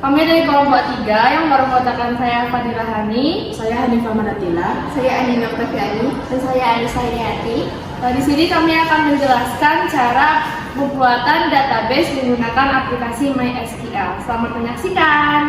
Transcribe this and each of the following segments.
Kami dari kelompok 3 yang beranggotakan saya Fadilah Hani, Saya Hanifah Manatila, Saya Andina Oktaviani. Dan saya Anissa Hidayati. Di sini kami akan menjelaskan cara pembuatan database menggunakan aplikasi MySQL. Selamat menyaksikan.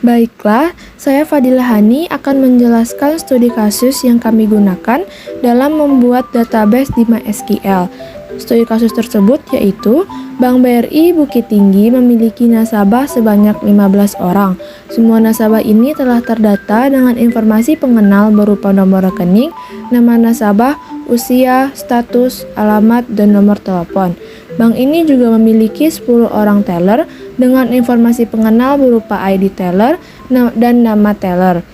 Baiklah, saya Fadilah Hani akan menjelaskan studi kasus yang kami gunakan dalam membuat database di MySQL. Studi kasus tersebut yaitu Bank BRI Bukit Tinggi memiliki nasabah sebanyak 15 orang. Semua nasabah ini telah terdata dengan informasi pengenal berupa nomor rekening, nama nasabah, usia, status, alamat, dan nomor telepon. Bank ini juga memiliki 10 orang teller dengan informasi pengenal berupa ID teller dan nama teller.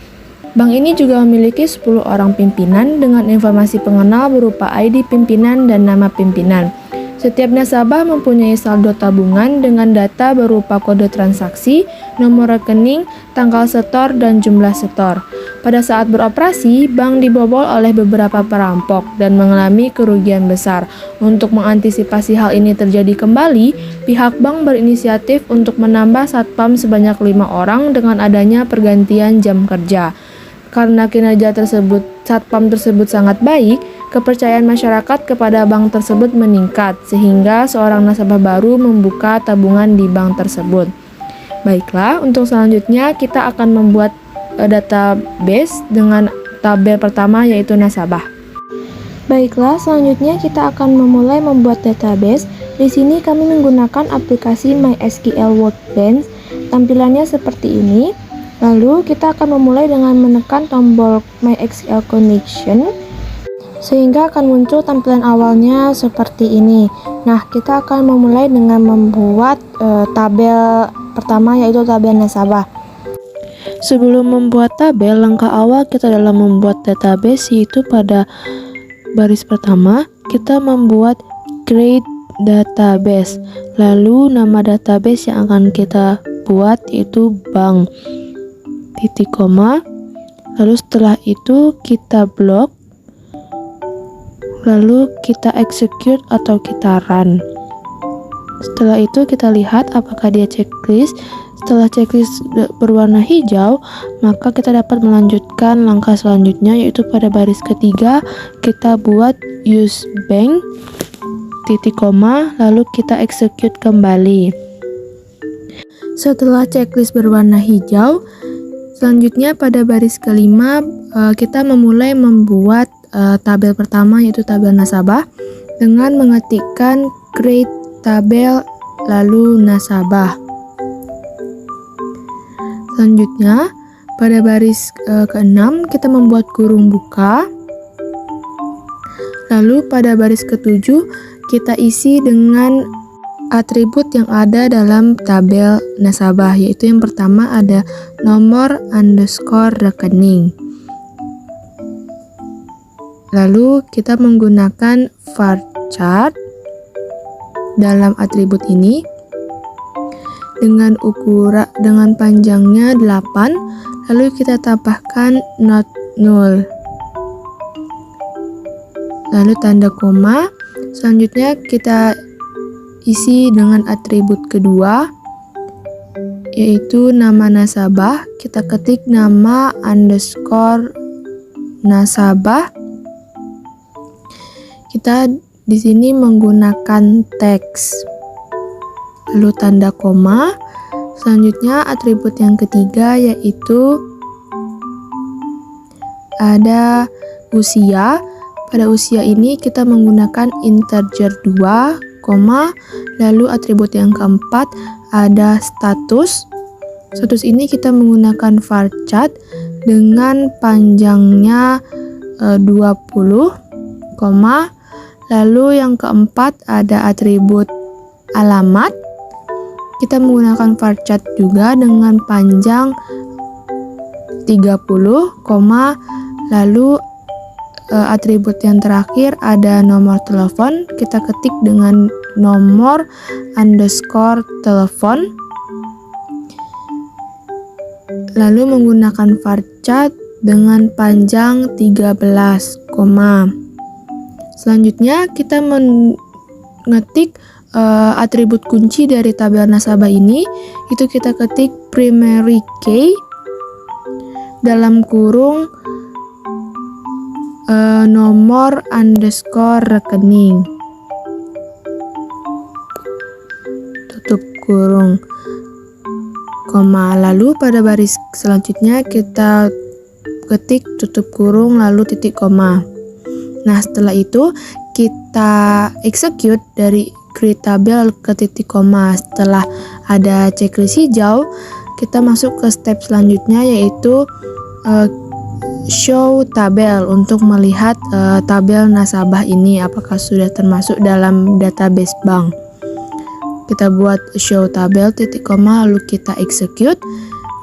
Bank ini juga memiliki 10 orang pimpinan dengan informasi pengenal berupa ID pimpinan dan nama pimpinan. Setiap nasabah mempunyai saldo tabungan dengan data berupa kode transaksi, nomor rekening, tanggal setor, dan jumlah setor. Pada saat beroperasi, bank dibobol oleh beberapa perampok dan mengalami kerugian besar. Untuk mengantisipasi hal ini terjadi kembali, pihak bank berinisiatif untuk menambah satpam sebanyak 5 orang dengan adanya pergantian jam kerja. Karena kinerja satpam tersebut sangat baik, kepercayaan masyarakat kepada bank tersebut meningkat, sehingga seorang nasabah baru membuka tabungan di bank tersebut. Baiklah, untuk selanjutnya kita akan membuat database dengan tabel pertama yaitu nasabah. Baiklah, selanjutnya kita akan memulai membuat database. Di sini kami menggunakan aplikasi MySQL Workbench. Tampilannya seperti ini. Lalu kita akan memulai dengan menekan tombol MySQL Connection sehingga akan muncul tampilan awalnya seperti ini. Nah, kita akan memulai dengan membuat tabel pertama yaitu tabel nasabah. Sebelum membuat tabel, langkah awal kita dalam membuat database yaitu pada baris pertama kita membuat create database. Lalu nama database yang akan kita buat yaitu bank. Titik koma, lalu setelah itu kita blok, lalu kita execute atau kita run. Setelah itu kita lihat apakah dia checklist. Setelah checklist berwarna hijau, maka kita dapat melanjutkan langkah selanjutnya yaitu pada baris ketiga kita buat use bank, titik koma, lalu kita execute kembali. Setelah checklist berwarna hijau, selanjutnya pada baris kelima kita memulai membuat tabel pertama yaitu tabel nasabah dengan mengetikkan create tabel lalu nasabah. Selanjutnya pada baris keenam kita membuat kurung buka. Lalu pada baris ketujuh kita isi dengan atribut yang ada dalam tabel nasabah, yaitu yang pertama ada nomor underscore rekening. Lalu kita menggunakan varchar dalam atribut ini dengan panjangnya 8, lalu kita tambahkan not null. Lalu tanda koma. Selanjutnya kita isi dengan atribut kedua yaitu nama nasabah. Kita ketik nama underscore nasabah. Kita di sini menggunakan teks. Lalu tanda koma. Selanjutnya atribut yang ketiga yaitu ada usia. Pada usia ini kita menggunakan integer 2, lalu atribut yang keempat ada status. Status ini kita menggunakan varchar dengan panjangnya 20, lalu yang keempat ada atribut alamat. Kita menggunakan varchar juga dengan panjang 30, lalu atribut yang terakhir ada nomor telepon. Kita ketik dengan nomor underscore telepon, lalu menggunakan varchar dengan panjang 13, Selanjutnya kita mengetik atribut kunci dari tabel nasabah ini, itu kita ketik primary key dalam kurung nomor underscore rekening, tutup kurung, koma. Lalu pada baris selanjutnya kita ketik tutup kurung lalu titik koma. Nah, setelah itu kita execute dari create tabel ke titik koma. Setelah ada checklist hijau, kita masuk ke step selanjutnya, yaitu show tabel untuk melihat tabel nasabah ini apakah sudah termasuk dalam database bank. Kita buat show tabel titik koma lalu kita execute,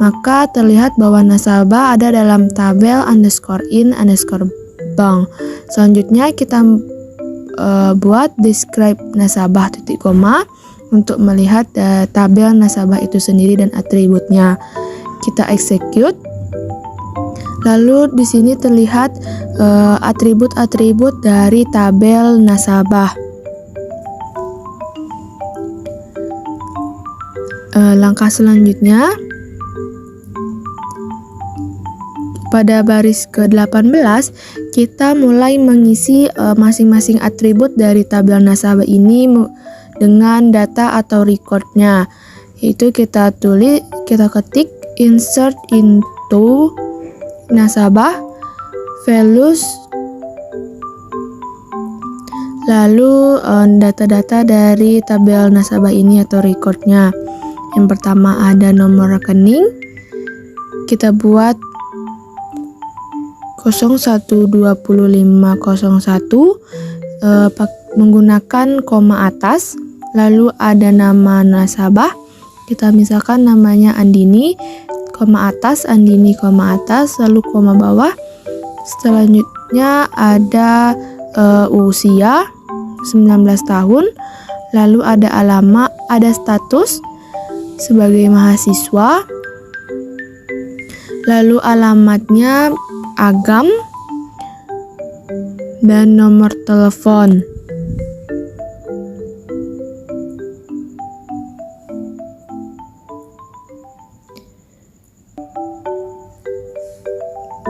maka terlihat bahwa nasabah ada dalam tabel underscore in underscore bank. Selanjutnya kita buat describe nasabah titik koma untuk melihat tabel nasabah itu sendiri dan atributnya. Kita execute. Lalu di sini terlihat atribut-atribut dari tabel nasabah. Langkah selanjutnya, pada baris ke-18 kita mulai mengisi masing-masing atribut dari tabel nasabah ini dengan data atau recordnya. Itu kita ketik insert into nasabah values, lalu data-data dari tabel nasabah ini atau recordnya. Yang pertama ada nomor rekening, kita buat 012501 menggunakan koma atas, lalu ada nama nasabah, kita misalkan namanya Andini, koma atas, Andini, koma atas, lalu koma bawah. Selanjutnya ada usia 19 tahun, lalu ada alamat, ada status sebagai mahasiswa, lalu alamatnya Agam, dan nomor telepon.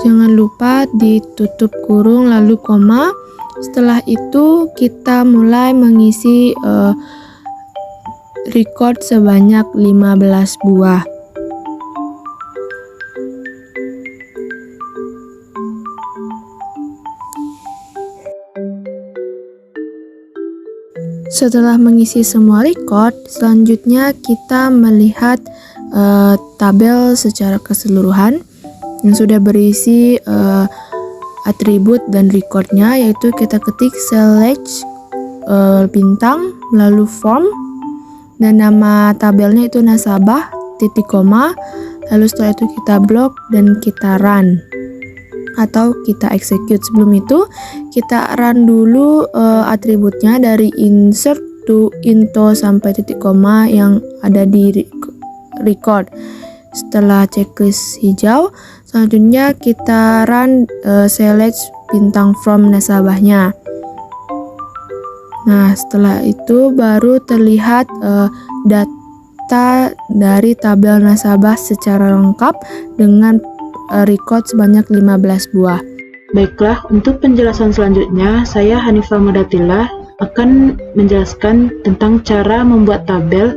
Jangan lupa ditutup kurung lalu koma. Setelah itu kita mulai mengisi record sebanyak 15 buah. Setelah mengisi semua record, selanjutnya kita melihat tabel secara keseluruhan yang sudah berisi atribut dan recordnya, yaitu kita ketik select bintang lalu form, dan nama tabelnya itu nasabah titik koma, lalu setelah itu kita blok dan kita run atau kita execute. Sebelum itu kita run dulu atributnya dari insert to into sampai titik koma yang ada di record. Setelah checklist hijau, selanjutnya kita run select bintang from nasabahnya. Nah, setelah itu baru terlihat data dari tabel nasabah secara lengkap dengan record sebanyak 15 buah. Baiklah, untuk penjelasan selanjutnya, saya Hanifah Mudatila akan menjelaskan tentang cara membuat tabel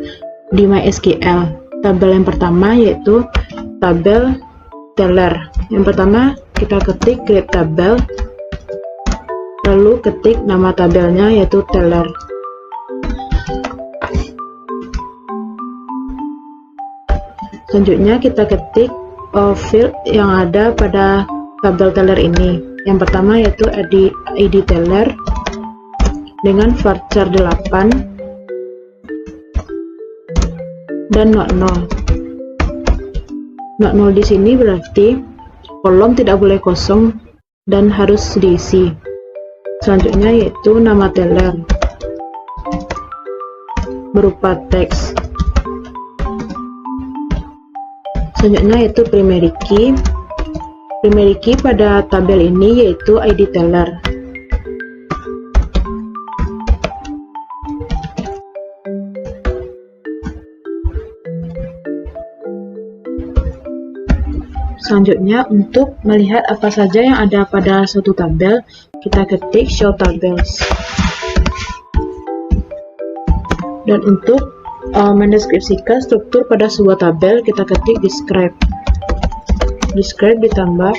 di MySQL. Tabel yang pertama yaitu tabel teller. Yang pertama kita ketik create tabel, lalu ketik nama tabelnya yaitu teller. Selanjutnya kita ketik field yang ada pada tabel teller ini. Yang pertama yaitu ID teller dengan varchar 8 dan 00. 00 di sini berarti kolom tidak boleh kosong dan harus diisi. Selanjutnya yaitu nama teller berupa teks. Selanjutnya yaitu primary key. Primary key pada tabel ini yaitu ID teller. Selanjutnya, untuk melihat apa saja yang ada pada suatu tabel, kita ketik show tables. Dan untuk mendeskripsikan struktur pada sebuah tabel, kita ketik describe. Describe ditambah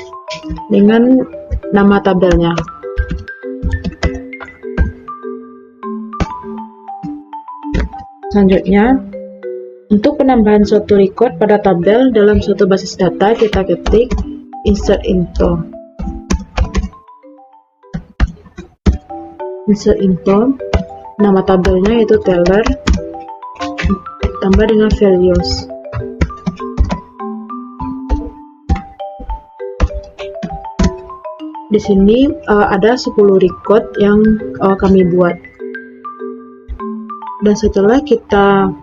dengan nama tabelnya. Selanjutnya, untuk penambahan suatu record pada tabel dalam suatu basis data, kita ketik insert info. Insert info, nama tabelnya yaitu teller, tambah dengan values. Di sini ada 10 record yang kami buat. Dan setelah kita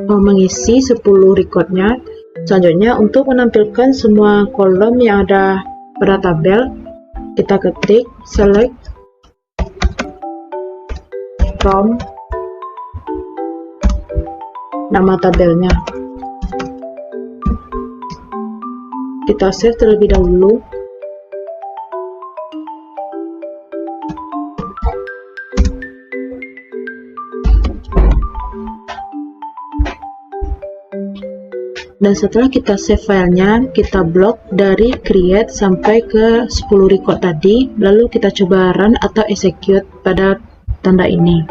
mengisi 10 recordnya, selanjutnya untuk menampilkan semua kolom yang ada pada tabel, kita ketik select from nama tabelnya. Kita save terlebih dahulu. Dan setelah kita save filenya, kita blok dari create sampai ke 10 record tadi, lalu kita coba run atau execute pada tanda ini.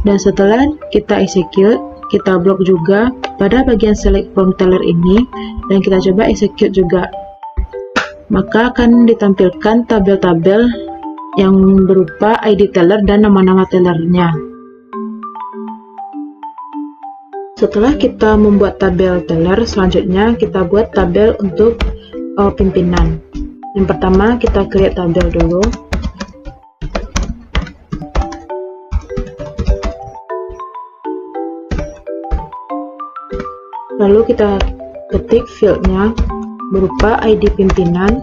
Dan setelah kita execute, kita blok juga pada bagian select from teller ini, dan kita coba execute juga. Maka akan ditampilkan tabel-tabel yang berupa ID teller dan nama-nama tellernya. Setelah kita membuat tabel teller, selanjutnya kita buat tabel untuk pimpinan. Yang pertama, kita create tabel dulu. Lalu kita ketik fieldnya berupa ID pimpinan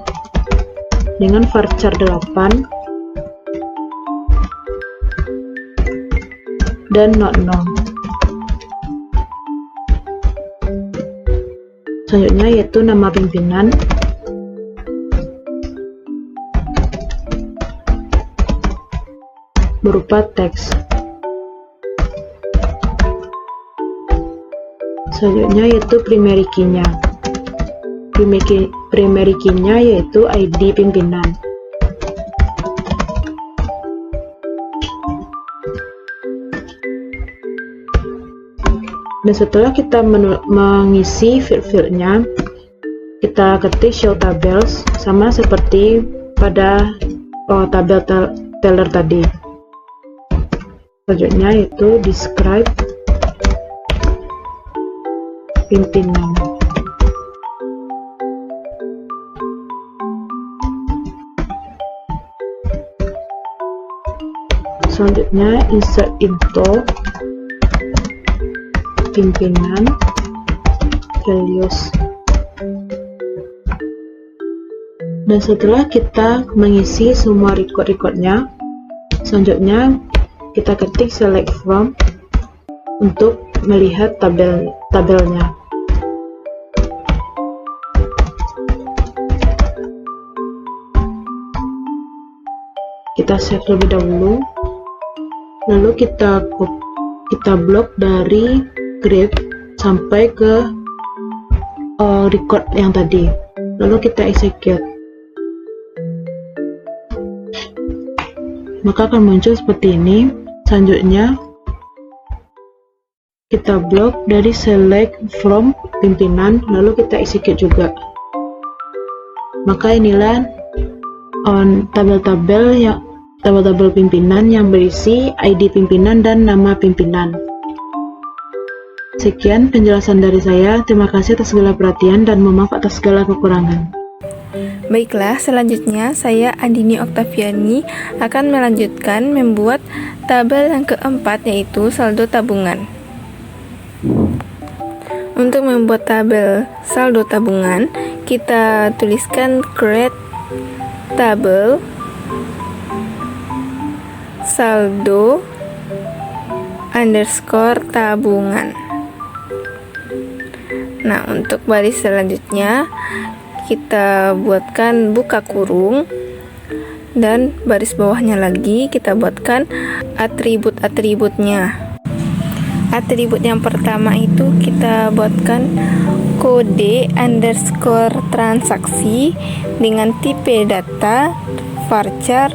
dengan varchar 8 dan not known. Selanjutnya yaitu nama pimpinan, berupa teks. Selanjutnya yaitu primary key-nya. Primary key-nya yaitu ID pimpinan. Dan setelah kita mengisi field-fieldnya, kita ketik show tables sama seperti pada tabel teller tadi. Selanjutnya yaitu describe pimpinan. Selanjutnya insert info pimpinan values. Dan setelah kita mengisi semua record-recordnya, selanjutnya kita ketik select from untuk melihat tabelnya. Kita save terlebih dahulu, lalu kita blok dari grade sampai ke record yang tadi, lalu kita execute. Maka akan muncul seperti ini. Selanjutnya kita blok dari select from pimpinan, lalu kita execute juga. Maka inilah tabel-tabel pimpinan yang berisi ID pimpinan dan nama pimpinan. Sekian penjelasan dari saya. Terima kasih atas segala perhatian dan mohon maaf atas segala kekurangan. Baiklah, selanjutnya saya Andini Oktaviani akan melanjutkan membuat tabel yang keempat, yaitu saldo tabungan. Untuk membuat tabel saldo tabungan, kita tuliskan create tabel saldo _tabungan. Nah, untuk baris selanjutnya kita buatkan buka kurung, dan baris bawahnya lagi kita buatkan atribut-atributnya. Atribut yang pertama itu kita buatkan kode underscore transaksi dengan tipe data varchar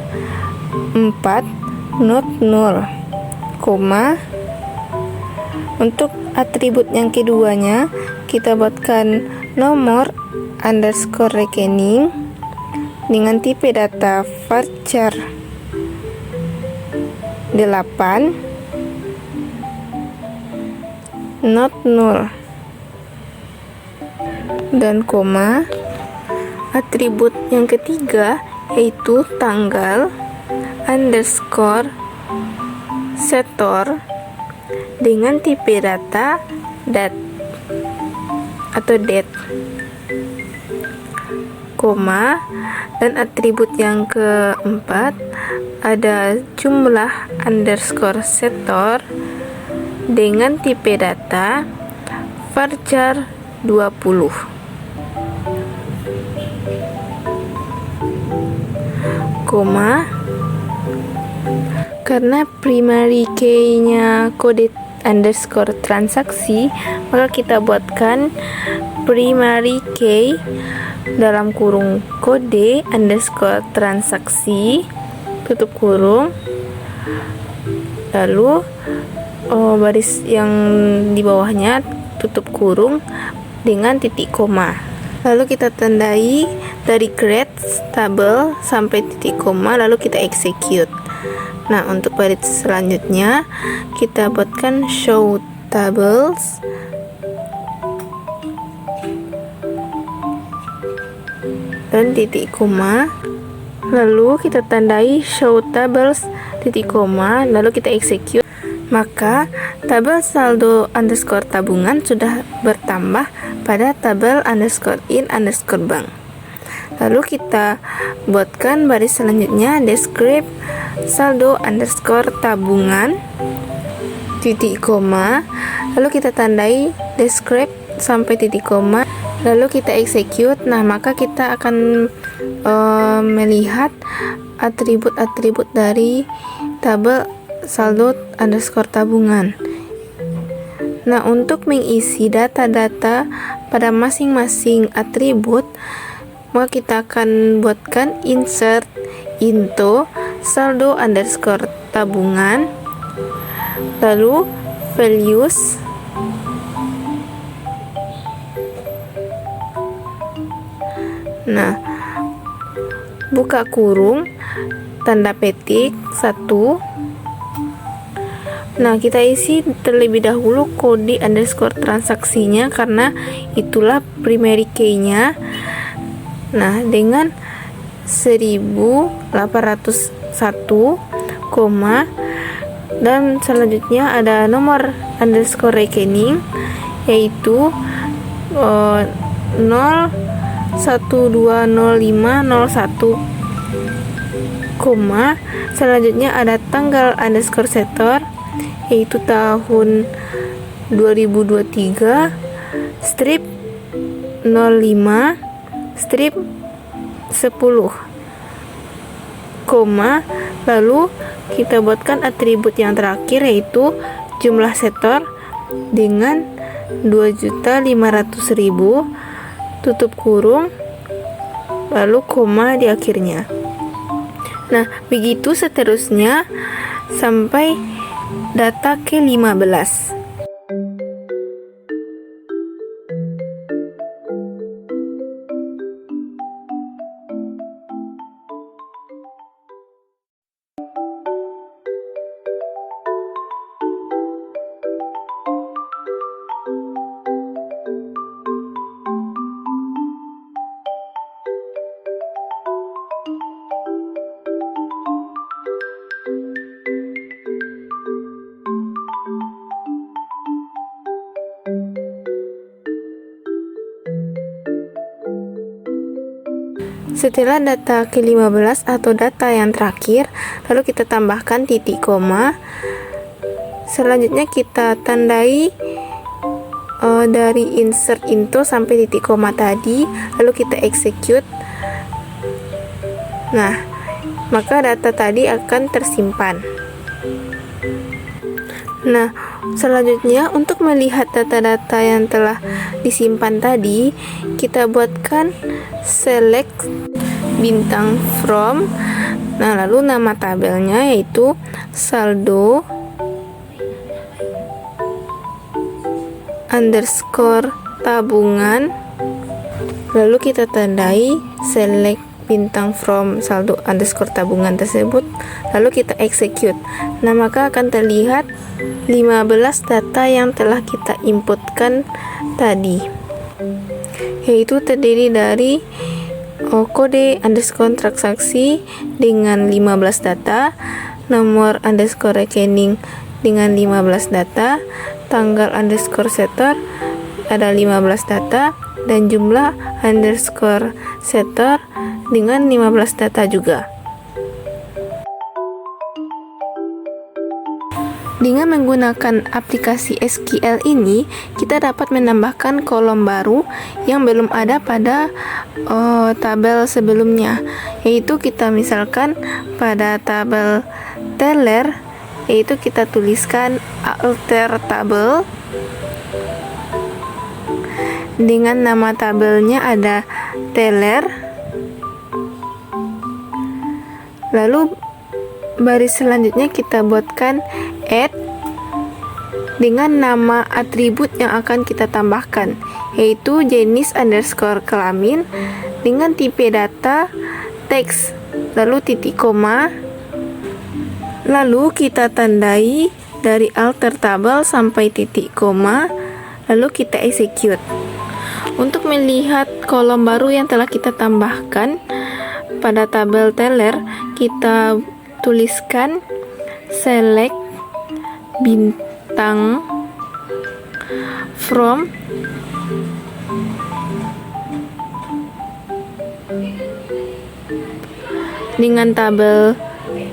4 not 0, koma. Untuk atribut yang keduanya kita buatkan nomor underscore rekening dengan tipe data varchar 8 not 0 dan koma. Atribut yang ketiga yaitu tanggal underscore setor dengan tipe data date atau date, koma. Dan atribut yang keempat ada jumlah underscore setor dengan tipe data varchar 20, koma. Karena primary key-nya kode underscore transaksi, maka kita buatkan primary key dalam kurung kode underscore transaksi tutup kurung, lalu baris yang di bawahnya tutup kurung dengan titik koma. Lalu kita tandai dari create table sampai titik koma, lalu kita execute. Nah, untuk baris selanjutnya kita buatkan show tables dan titik koma, lalu kita tandai show tables titik koma, lalu kita execute. Maka tabel saldo underscore tabungan sudah bertambah pada tabel underscore in underscore bank. Lalu kita buatkan baris selanjutnya describe saldo underscore tabungan titik koma, lalu kita tandai describe sampai titik koma, lalu kita execute. Nah, maka kita akan melihat atribut-atribut dari tabel saldo underscore tabungan. Nah, untuk mengisi data-data pada masing-masing atribut, maka kita akan buatkan insert into saldo underscore tabungan, lalu values, nah, buka kurung, tanda petik 1. Nah, kita isi terlebih dahulu kode underscore transaksinya karena itulah primary key-nya. Nah, dengan 1801, dan selanjutnya ada nomor underscore rekening yaitu 0120501, selanjutnya ada tanggal underscore setor yaitu tahun 2023 strip 05 strip 10, lalu kita buatkan atribut yang terakhir yaitu jumlah setor dengan 2.500.000 tutup kurung, lalu koma di akhirnya. Nah, begitu seterusnya sampai data ke-15. Setelah data ke-15 atau data yang terakhir, lalu kita tambahkan titik koma. Selanjutnya kita tandai dari insert into sampai titik koma tadi, lalu kita execute. Nah, maka data tadi akan tersimpan. Nah, selanjutnya untuk melihat data-data yang telah disimpan tadi, kita buatkan select bintang from. Nah, lalu nama tabelnya yaitu saldo underscore tabungan. Lalu kita tandai select bintang from saldo underscore tabungan tersebut, lalu kita execute. Nah, maka akan terlihat 15 data yang telah kita inputkan tadi, yaitu terdiri dari kode underscore transaksi dengan 15 data, nomor underscore rekening dengan 15 data, tanggal underscore setor ada 15 data, dan jumlah underscore setor dengan 15 data juga. Dengan menggunakan aplikasi SQL ini, kita dapat menambahkan kolom baru yang belum ada pada tabel sebelumnya, yaitu kita misalkan pada tabel teller, yaitu kita tuliskan alter tabel dengan nama tabelnya ada teller. Lalu baris selanjutnya kita buatkan add dengan nama atribut yang akan kita tambahkan, yaitu jenis underscore kelamin dengan tipe data teks, lalu titik koma, lalu kita tandai dari alter tabel sampai titik koma, lalu kita execute. Untuk melihat kolom baru yang telah kita tambahkan pada tabel teller, kita tuliskan select bintang from dengan tabel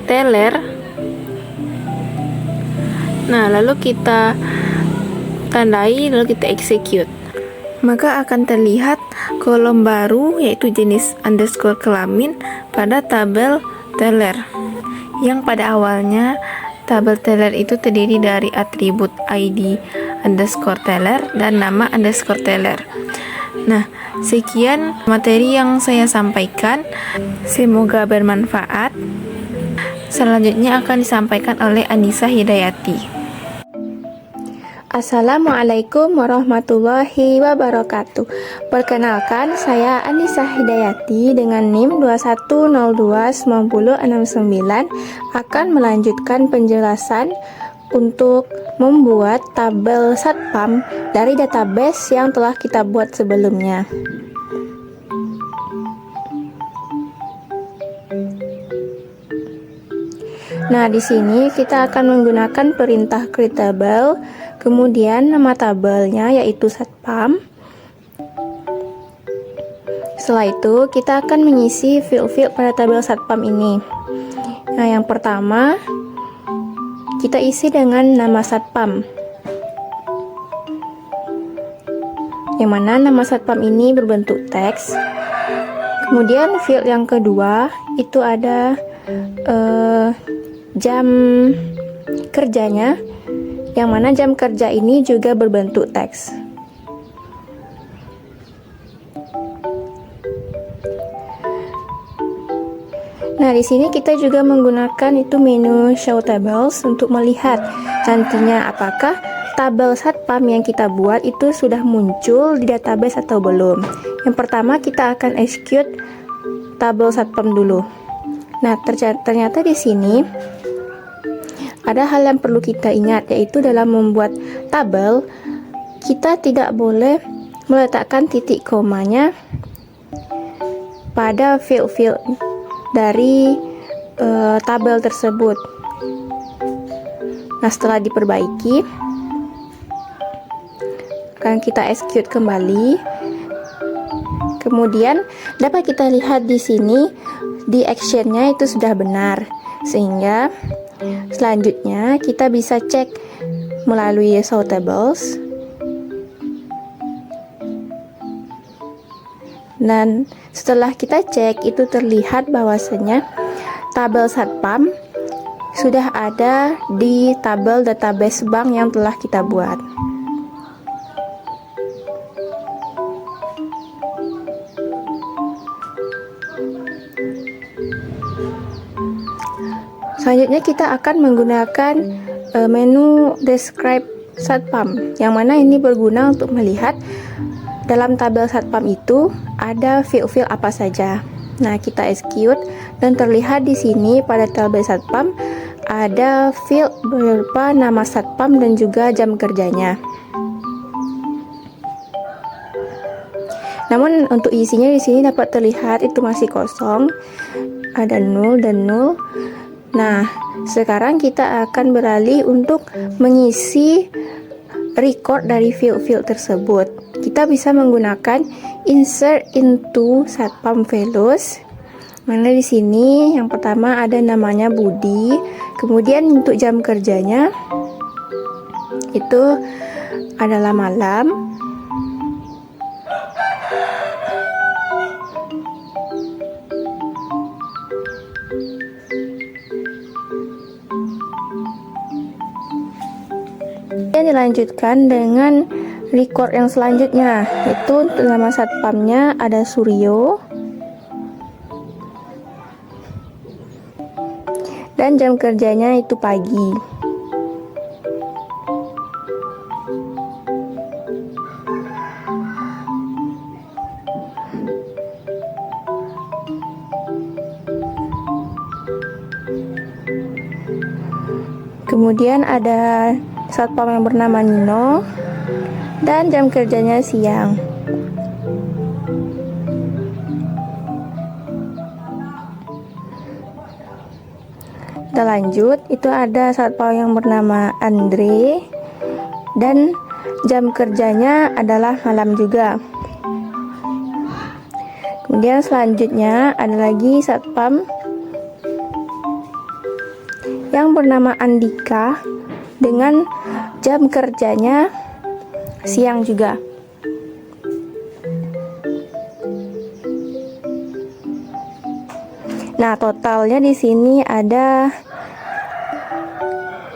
teller. Nah, lalu kita tandai, lalu kita execute. Maka akan terlihat kolom baru yaitu jenis underscore kelamin pada tabel teller, yang pada awalnya tabel teller itu terdiri dari atribut ID underscore teller dan nama underscore teller. Nah, sekian materi yang saya sampaikan, semoga bermanfaat. Selanjutnya akan disampaikan oleh Anissa Hidayati. Assalamualaikum warahmatullahi wabarakatuh. Perkenalkan, saya Anissa Hidayati dengan NIM 21029069 akan melanjutkan penjelasan untuk membuat tabel satpam dari database yang telah kita buat sebelumnya. Nah, di sini kita akan menggunakan perintah create table, kemudian nama tabelnya yaitu satpam. Setelah itu kita akan mengisi field-field pada tabel satpam ini. Nah, yang pertama kita isi dengan nama satpam, yang mana nama satpam ini berbentuk teks. Kemudian field yang kedua itu ada jam kerjanya, yang mana jam kerja ini juga berbentuk teks. Nah, di sini kita juga menggunakan itu menu show tables untuk melihat nantinya apakah tabel satpam yang kita buat itu sudah muncul di database atau belum. Yang pertama kita akan execute tabel satpam dulu. Nah, ternyata di sini ada hal yang perlu kita ingat, yaitu dalam membuat tabel kita tidak boleh meletakkan titik komanya pada field-field dari tabel tersebut. Nah, setelah diperbaiki akan kita execute kembali. Kemudian dapat kita lihat di sini di actionnya itu sudah benar, sehingga selanjutnya kita bisa cek melalui show tables. Dan setelah kita cek, itu terlihat bahwasanya tabel satpam sudah ada di tabel database bank yang telah kita buat. Selanjutnya kita akan menggunakan menu describe satpam, yang mana ini berguna untuk melihat dalam tabel satpam itu ada field-field apa saja. Nah, kita execute dan terlihat di sini pada tabel satpam ada field berupa nama satpam dan juga jam kerjanya. Namun untuk isinya di sini dapat terlihat itu masih kosong, ada 0 dan 0. Nah, sekarang kita akan beralih untuk mengisi record dari field-field tersebut. Kita bisa menggunakan insert into satpam values. Mana di sini yang pertama ada namanya Budi, kemudian untuk jam kerjanya itu adalah malam. Dan dilanjutkan dengan record yang selanjutnya, yaitu nama satpamnya ada Suryo dan jam kerjanya itu pagi. Kemudian ada satpam yang bernama Nino dan jam kerjanya siang. Kita lanjut, itu ada satpam yang bernama Andre dan jam kerjanya adalah malam juga. Kemudian selanjutnya ada lagi satpam yang bernama Andika dengan jam kerjanya siang juga. Nah, totalnya di sini ada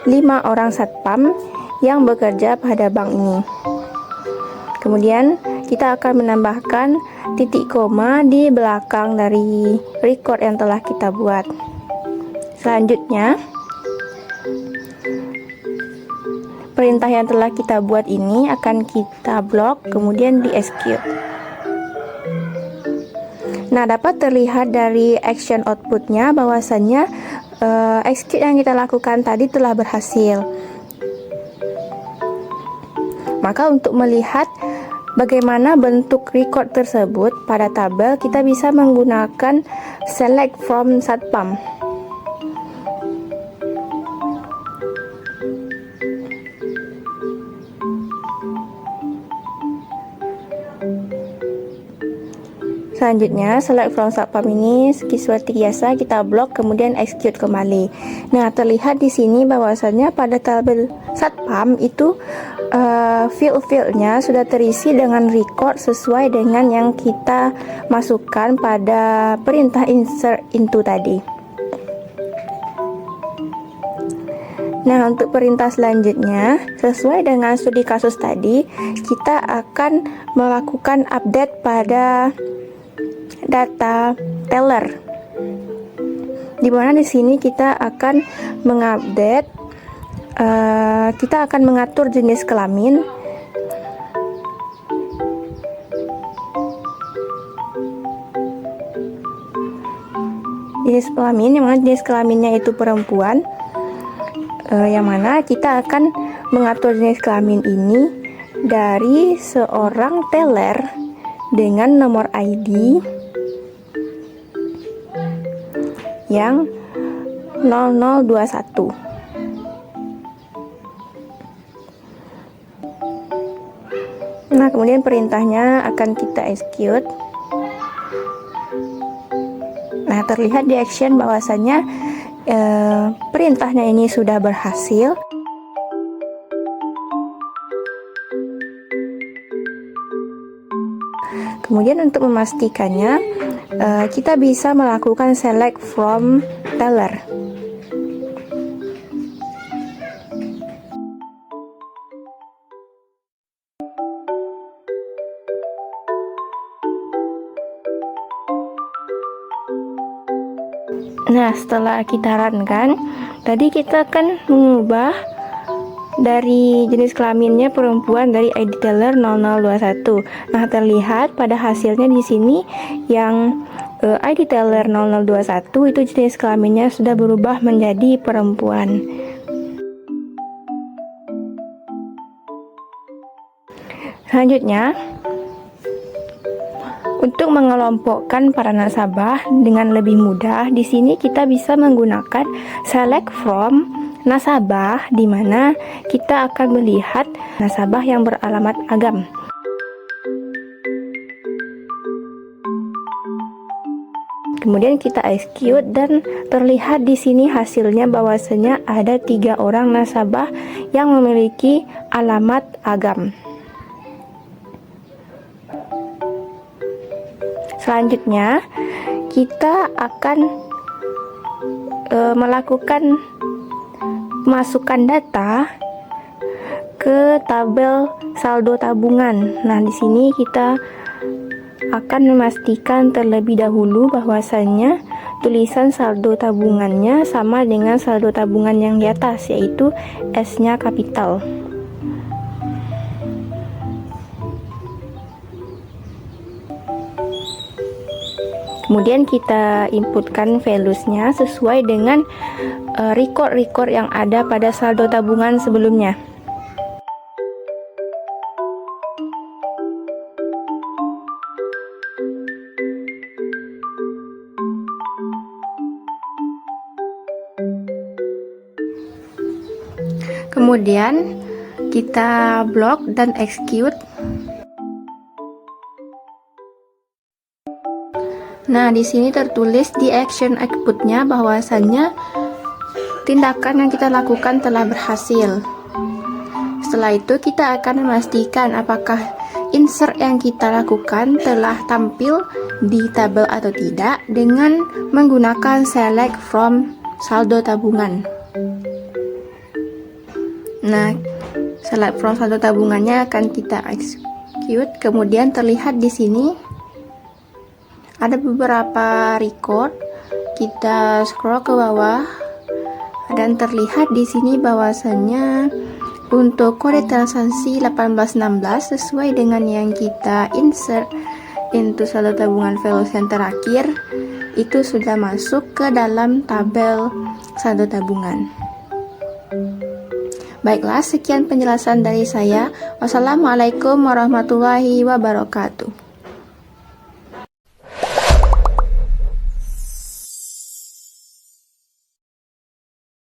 5 orang satpam yang bekerja pada bank ini. Kemudian kita akan menambahkan titik koma di belakang dari record yang telah kita buat. Selanjutnya, perintah yang telah kita buat ini akan kita blok, kemudian di execute. Nah, dapat terlihat dari action outputnya bahwasannya execute yang kita lakukan tadi telah berhasil. Maka untuk melihat bagaimana bentuk record tersebut pada tabel, kita bisa menggunakan select from satpam. Selanjutnya, select from satpam ini seperti biasa kita blok, kemudian execute kembali. Nah, terlihat di sini bahwasannya pada tabel satpam itu field-fieldnya sudah terisi dengan record sesuai dengan yang kita masukkan pada perintah insert into tadi. Nah, untuk perintah selanjutnya, sesuai dengan studi kasus tadi, kita akan melakukan update pada data teller, dimana di sini kita akan mengupdate, kita akan mengatur jenis kelamin, yang mana jenis kelaminnya itu perempuan, yang mana kita akan mengatur jenis kelamin ini dari seorang teller dengan nomor ID yang 0021. Nah, kemudian perintahnya akan kita execute. Nah, terlihat di action bahwasannya perintahnya ini sudah berhasil. Kemudian untuk memastikannya, kita bisa melakukan select from teller. Nah, setelah kita run kan, tadi kita kan mengubah dari jenis kelaminnya perempuan dari ID teller 0021. Nah, terlihat pada hasilnya di sini yang ID teller 0021 itu jenis kelaminnya sudah berubah menjadi perempuan. Selanjutnya, untuk mengelompokkan para nasabah dengan lebih mudah, di sini kita bisa menggunakan select from nasabah, di mana kita akan melihat nasabah yang beralamat Agam. Kemudian kita execute dan terlihat di sini hasilnya bahwasanya ada 3 orang nasabah yang memiliki alamat Agam. Selanjutnya, kita akan melakukan masukkan data ke tabel saldo tabungan. Nah, di sini kita akan memastikan terlebih dahulu bahwasannya tulisan saldo tabungannya sama dengan saldo tabungan yang di atas, yaitu S-nya kapital. Kemudian kita inputkan values-nya sesuai dengan record-record yang ada pada saldo tabungan sebelumnya. Kemudian kita blok dan execute. Nah, di sini tertulis di action output-nya bahwasannya tindakan yang kita lakukan telah berhasil. Setelah itu kita akan memastikan apakah insert yang kita lakukan telah tampil di tabel atau tidak dengan menggunakan select from saldo tabungan. Nah, select from saldo tabungannya akan kita execute. Kemudian terlihat di sini ada beberapa record. Kita scroll ke bawah dan terlihat di sini bahwasannya untuk kode transaksi 1816 sesuai dengan yang kita insert into saldo tabungan values yang terakhir itu sudah masuk ke dalam tabel saldo tabungan. Baiklah, sekian penjelasan dari saya. Wassalamualaikum warahmatullahi wabarakatuh.